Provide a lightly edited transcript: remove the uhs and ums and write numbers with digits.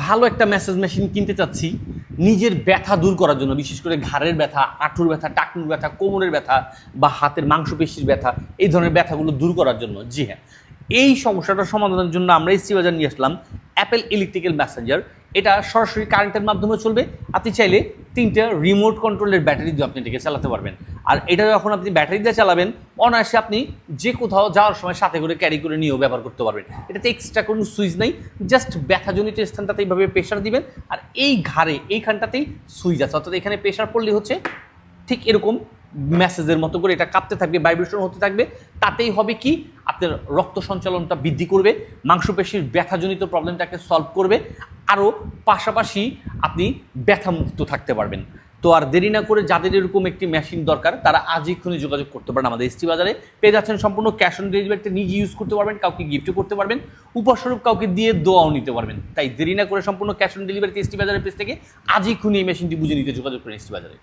ভালো একটা massage machine কিনতে চাচ্ছি নিজের ব্যথা দূর করার জন্য, বিশেষ করে ঘাড়ের ব্যথা, হাঁটুর ব্যথা, টাকনুর ব্যথা, কোমরের ব্যথা বা হাতের মাংসপেশির ব্যথা, এই ধরনের ব্যথাগুলো দূর করার জন্য। জি হ্যাঁ, এই সমস্যাটার সমাধানের জন্য আমরা এসটি বাজার নিয়ে আসলাম অ্যাপেল ইলেকট্রিক্যাল ম্যাসেঞ্জার। এটা সরাসরি কারেন্টের মাধ্যমে চলবে। আপনি চাইলে 3টা রিমোট কন্ট্রোলের ব্যাটারি দিয়ে আপনি এটাকে চালাতে পারবেন। আর এটা যখন আপনি ব্যাটারি দিয়ে চালাবেন, অনায়াসে আপনি যে কোথাও যাওয়ার সময় সাথে করে ক্যারি করে নিয়েও ব্যবহার করতে পারবেন। এটাতে এক্সট্রা কোনো সুইচ নেই, জাস্ট ব্যথাজনিত স্থানটাতে এইভাবে প্রেশার দিবেন আর এই ঘাড়ে এইখানটাতেই সুইচ আছে, অর্থাৎ এখানে প্রেশার পড়লে হচ্ছে ঠিক এরকম মেসেজের মতো করে এটা কাঁপতে থাকবে, ভাইব্রেশন হতে থাকবে। তাতেই হবে কি, আপনার রক্ত সঞ্চালনটা বৃদ্ধি করবে, মাংসপেশির ব্যথাজনিত প্রবলেমটাকে সলভ করবে, আরও পাশাপাশি আপনি ব্যথামুক্ত থাকতে পারবেন। তো আর দেরি না করে যাদের এরকম একটি মেশিন দরকার তারা আজই এক্ষুনি যোগাযোগ করতে পারেন আমাদের এসটি বাজারে। পেয়ে যাচ্ছেন সম্পূর্ণ ক্যাশ অন ডেলিভারিতে, নিজে ইউজ করতে পারবেন, কাউকে গিফটও করতে পারবেন, উপস্বরূপ কাউকে দিয়ে দোয়াও নিতে পারবেন। তাই দেরি না করে সম্পূর্ণ ক্যাশ অন ডেলিভারিতে এসটি বাজারের পেজ থেকে আজই এক্ষুনি এই মেশিনটি বুঝে নিতে যোগাযোগ করেন এসটি বাজারে।